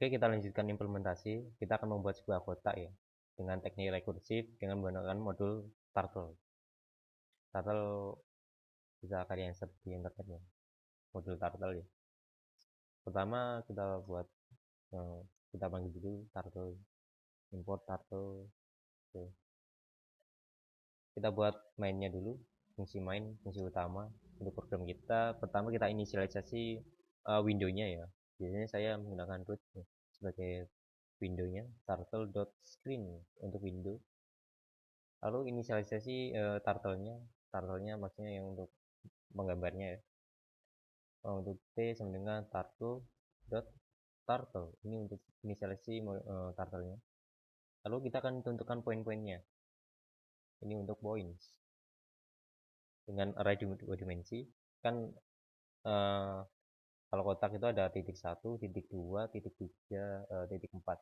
Oke, kita lanjutkan implementasi. Kita akan membuat sebuah kotak ya, dengan teknik rekursif dengan menggunakan modul Turtle. Turtle bisa kalian search di internet ya, modul Turtle ya. Pertama kita buat, kita panggil dulu Turtle, import Turtle. Oke. Kita buat mainnya dulu, fungsi main, fungsi utama untuk program kita. Pertama kita inisialisasi window-nya ya. Biasanya saya menggunakan root ya, sebagai window-nya, turtle.screen untuk window. Lalu inisialisasi turtle-nya maksudnya yang untuk menggambarnya ya. Untuk t sama dengan turtle ini untuk inisialisasi turtle-nya. Lalu kita akan tentukan poin-poinnya. Ini untuk points dengan array dua dimensi. Kan eh, kalau kotak itu ada titik 1, titik 2, titik 3, titik 4.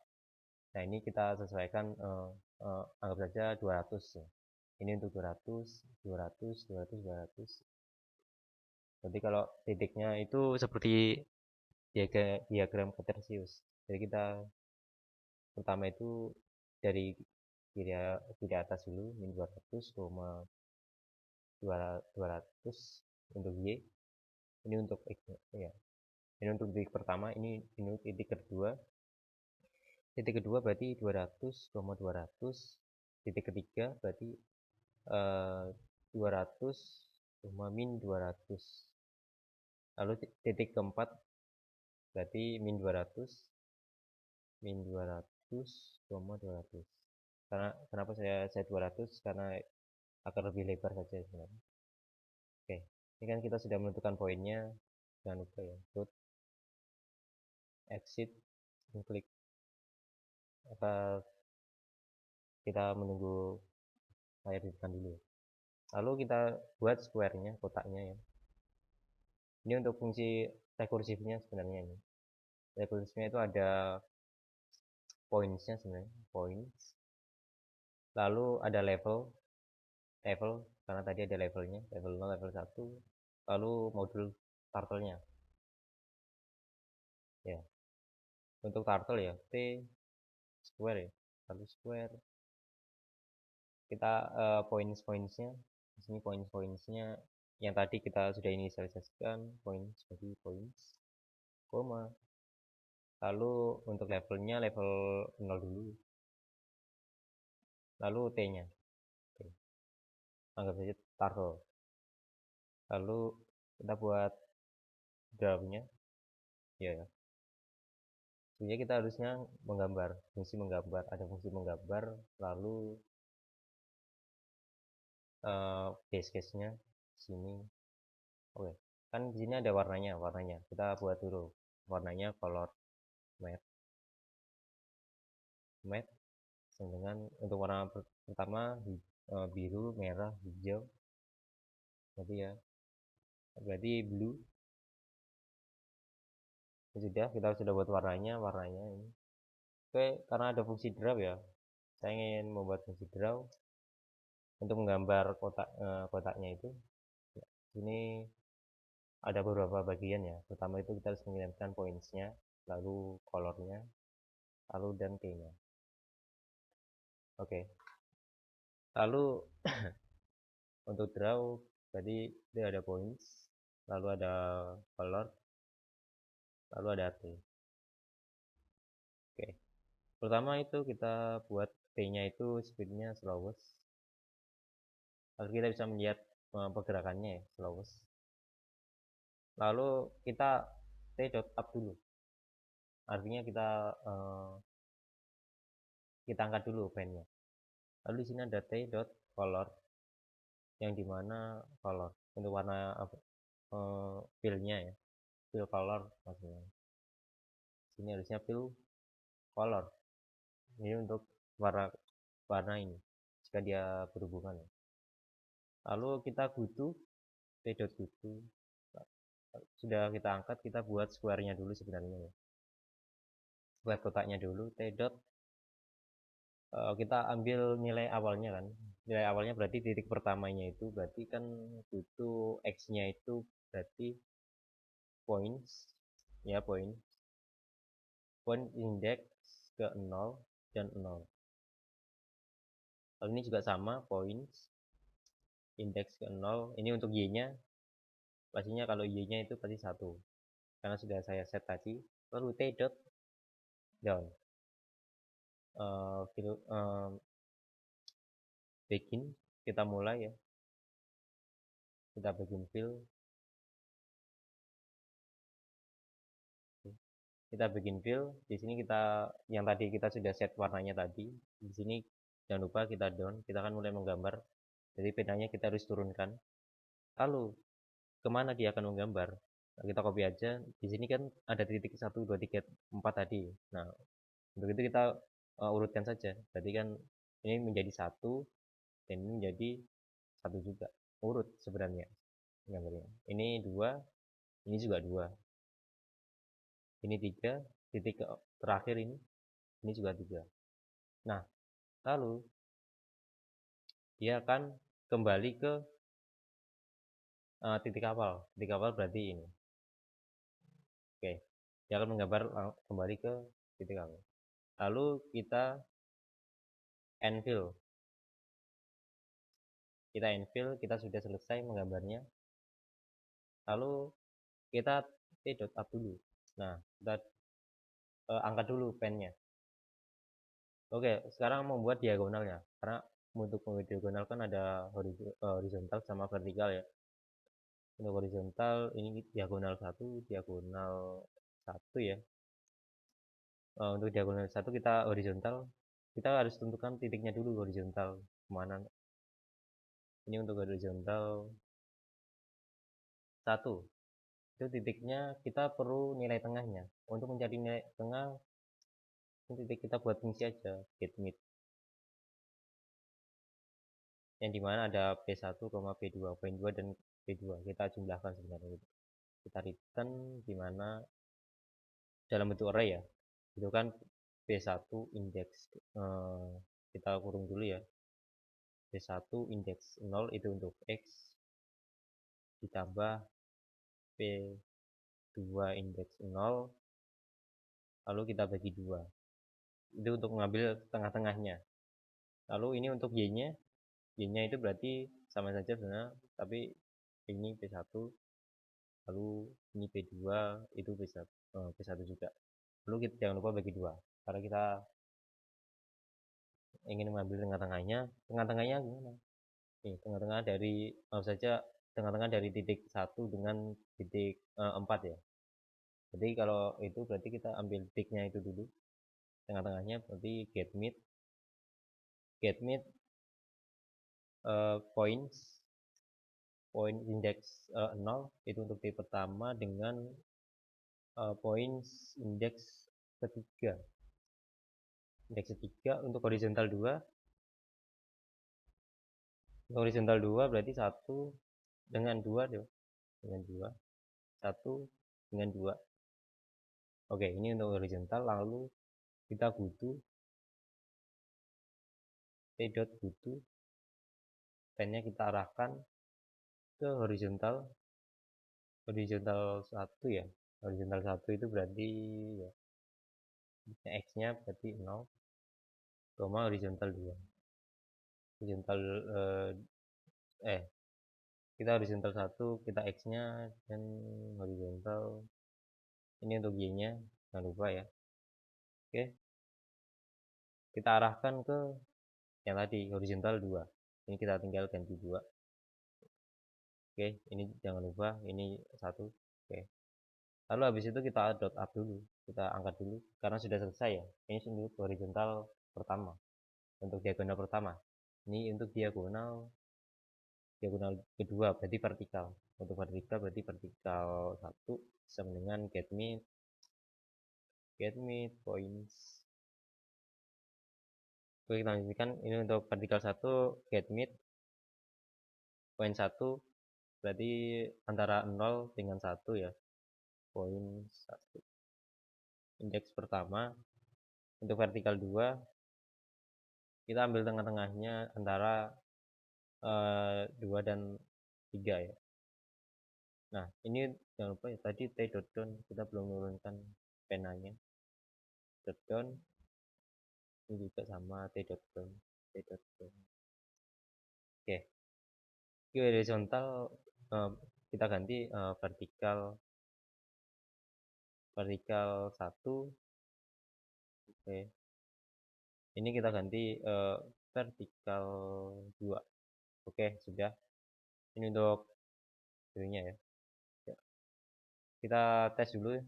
Nah ini kita sesuaikan, anggap saja 200 ya. Ini untuk 200, 200, 200, 200. Jadi kalau titiknya itu seperti diagram Cartesius. Jadi kita pertama itu dari kiri atas dulu, min 200, 200 untuk Y. Ini untuk X ya. Ini untuk titik pertama, ini titik kedua. Titik kedua berarti 200, 200. Titik ketiga berarti 200, min 200. Lalu titik keempat berarti min 200, min 200, 200. Karena kenapa saya 200? Karena akan lebih lebar saja sebenarnya. Oke, ini kan kita sudah menentukan poinnya. Jangan lupa ya, root, exit, dan klik. Apa kita menunggu layar di depan dulu. Lalu kita buat square-nya, kotaknya ya. Ini untuk fungsi rekursifnya sebenarnya ini. Rekursifnya itu ada points-nya sebenarnya, points. Lalu ada level karena tadi ada levelnya, level 0, level 1. Lalu modul turtle-nya. Ya. Untuk turtle ya, T square ya. Lalu square. Kita points-pointsnya. Di sini points-pointsnya yang tadi kita sudah inisialisasikan, points bagi points, koma. Lalu untuk levelnya level 0 dulu. Lalu T-nya. Oke. Anggap saja turtle. Lalu kita buat draw-nya. Ya, ya. Sebenarnya kita harusnya menggambar, fungsi menggambar, ada fungsi menggambar, lalu base case-nya sini. Oke, kan di sini ada warnanya. Kita buat dulu warnanya, color matte dengan untuk warna pertama biru, merah, hijau. Berarti blue. Kita sudah buat warnanya ini. Oke, karena ada fungsi draw ya, saya ingin membuat fungsi draw untuk menggambar kotaknya itu. Ini ada beberapa bagian ya. Pertama itu kita harus mengirimkan pointsnya, lalu colornya, lalu dan T-nya. Oke. Lalu untuk draw tadi dia ada points, lalu ada color, lalu ada T. Oke. Pertama itu kita buat T-nya itu speednya slowest. Lalu kita bisa melihat pergerakannya ya, slowest. Lalu kita T.up dulu. Artinya kita angkat dulu pen-nya. Lalu di sini ada T.color yang dimana color untuk warna fill-nya ya, fill color maksudnya. Sini harusnya fill color. Ini untuk warna ini jika dia berhubungan ya. Lalu kita butuh T.goto. Sudah kita angkat, kita buat square-nya dulu sebenarnya ya. Buat kotaknya dulu T. Kita ambil nilai awalnya kan. Nilai awalnya berarti titik pertamanya itu berarti kan butuh X-nya itu berarti points ya, poin. point indeks ke 0 dan 0. Lalu ini juga sama, points indeks ke 0. Ini untuk y-nya, pastinya kalau y-nya itu pasti 1. Karena sudah saya set tadi. Lalu t dot down. Begin, kita mulai ya. Kita begin fill. Kita bikin fill. Di sini kita yang tadi kita sudah set warnanya tadi. Di sini jangan lupa kita down. Kita akan mulai menggambar. Jadi pedangnya kita harus turunkan. Lalu kemana dia akan menggambar? Nah, kita copy aja. Di sini kan ada titik 1, 2, 3, 4 tadi. Nah, untuk itu kita urutkan saja. Jadi kan ini menjadi 1 dan ini menjadi 1 juga. Urut sebenarnya gambarnya. Ini 2, ini juga 2. Ini 3, titik terakhir ini juga 3. Nah, lalu dia akan kembali ke titik awal. Titik awal berarti ini. Oke, dia akan menggambar kembali ke titik awal. Lalu kita infill. Kita infill, kita sudah selesai menggambarnya. Lalu kita t.up dulu. Nah, kita angkat dulu pennya. Oke, sekarang membuat diagonalnya. Karena untuk membuat diagonal kan ada horizontal sama vertikal ya. Untuk horizontal ini diagonal 1, diagonal 1 ya. Untuk diagonal 1 kita horizontal, kita harus tentukan titiknya dulu horizontal kemana. Ini untuk horizontal 1 itu titiknya kita perlu nilai tengahnya. Untuk mencari nilai tengah, titik kita buat fungsi aja get mid, yang dimana ada P1, P2, poin 2 dan P2 kita jumlahkan sebenarnya. Kita return dimana dalam bentuk array ya, itu kan P1 indeks kita kurung dulu ya, P1 indeks 0 itu untuk X ditambah P2 indeks 0 lalu kita bagi 2, itu untuk mengambil tengah-tengahnya. Lalu ini untuk y-nya itu berarti sama saja sebenarnya, tapi ini P1 lalu ini P2 itu P1 juga. Lalu kita jangan lupa bagi 2 karena kita ingin mengambil tengah-tengahnya. Tengah-tengahnya gimana? Nih, tengah-tengah dari saja tengah-tengah dari titik 1 dengan titik 4 ya. Jadi kalau itu berarti kita ambil titiknya itu dulu. Tengah-tengahnya berarti get mid points point index 0 itu untuk titik pertama dengan points index ketiga. Indeks ketiga untuk horizontal 2. Untuk horizontal 2 berarti 1 dengan 2 deh. Dengan 2. 1 dengan 2. Oke, ini untuk horizontal. Lalu kita butuh butuh pennya kita arahkan ke horizontal 1 ya. Horizontal 1 itu berarti ya, X-nya berarti 0, horizontal 2. Horizontal kita horizontal 1, kita X-nya dan horizontal ini untuk Y-nya, jangan lupa ya. Oke, kita arahkan ke yang tadi horizontal 2. Ini kita tinggal ganti 2. Oke, ini jangan lupa ini 1. Oke, lalu habis itu kita dot up dulu, kita angkat dulu karena sudah selesai ya. Ini untuk horizontal pertama, untuk diagonal pertama. Ini untuk diagonal kedua berarti vertikal. Untuk vertikal berarti vertikal 1 sama dengan get mid points. Oke, kita lanjutkan. Ini untuk vertikal 1 get mid poin 1 berarti antara 0 dengan 1 ya, poin 1 indeks pertama. Untuk vertikal 2 kita ambil tengah-tengahnya antara 2 dan 3 ya. Nah, ini jangan lupa ya, tadi t.down kita belum menurunkan penanya. dot down, ini juga sama t dot down, oke. Ini horizontal kita ganti vertikal 1, oke. Ini kita ganti vertikal 2, oke. Sudah, ini untuk videonya ya. Kita tes dulu ya.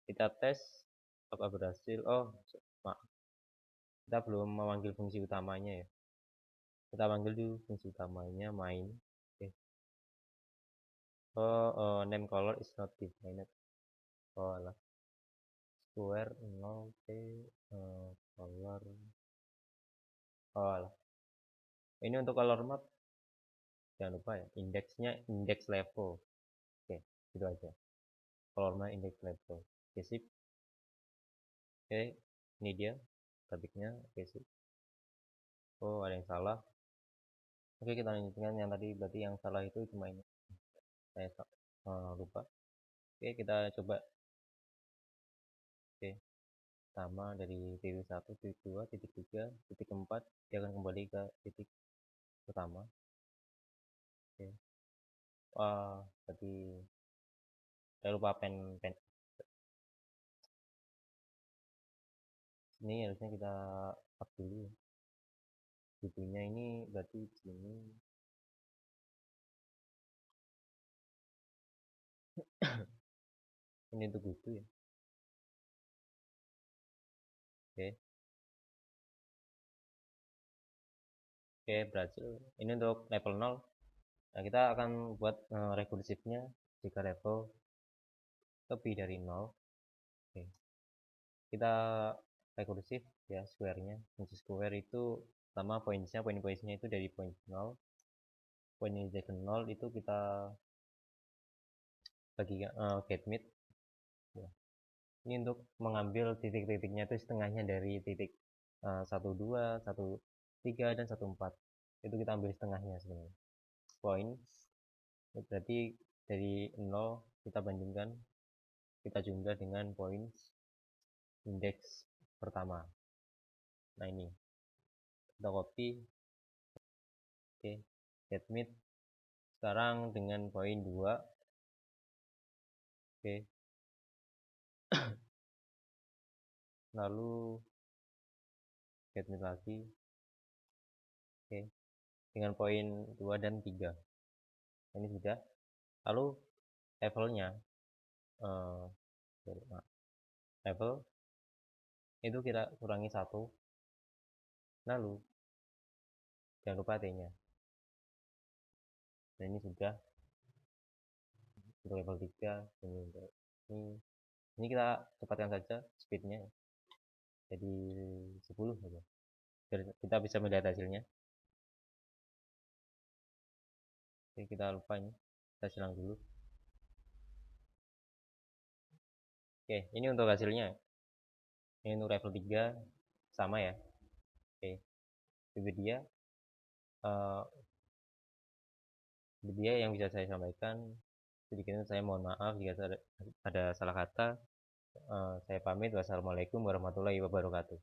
Kita tes apa berhasil. Oh maaf, kita belum memanggil fungsi utamanya ya. Kita panggil dulu fungsi utamanya main. Oke. Name color is not defined. Oh alah, square 0 t color. Oh alah, ini untuk color map jangan lupa ya, indeksnya index level. Oke, gitu aja. Color map index level. Oke, sip. Oke, ini dia grafiknya. Oke, sip. Oh ada yang salah. Oke, kita lanjutkan yang tadi. Berarti yang salah itu cuma ini, saya lupa. Oke, kita coba. Oke, sama dari titik 1, titik 2, titik 3, titik 4, dia akan kembali ke titik pertama. Oke. Wah, berarti saya lupa pen. Ini harusnya kita up dulu. Bukunya ini berarti sini. Ini untuk buku ya. Oke. Oke, berhasil. Ini untuk level 0. Nah, kita akan buat rekursifnya jika level lebih dari 0. Oke. Kita rekursif ya, square-nya. Fungsi square itu sama poin-poinnya itu dari poin 0. Poin ke 0 itu kita bagi get mid ya. Ini untuk mengambil titik-titiknya itu setengahnya dari titik 1, 2, 1, 3, dan 1, 4. Itu kita ambil setengahnya sebenarnya. Poin berarti dari 0 kita bandingkan, kita jumlah dengan poin indeks pertama. Nah ini kita copy. Oke, get mid sekarang dengan poin 2. Oke. Lalu get mid lagi. Oke, dengan poin 2 dan 3. Ini sudah. Lalu levelnya level itu kita kurangi 1. Lalu jangan lupa t-nya. Nah ini sudah untuk level 3. Ini kita cepatkan saja speednya jadi 10 saja biar kita bisa melihat hasilnya. Oke, kita lupa ini, kita silang dulu. Oke, ini untuk hasilnya. Ini untuk level 3 sama ya. Oke, itu dia yang bisa saya sampaikan. Sedikitnya saya mohon maaf jika ada salah kata. Saya pamit. Wassalamualaikum warahmatullahi wabarakatuh.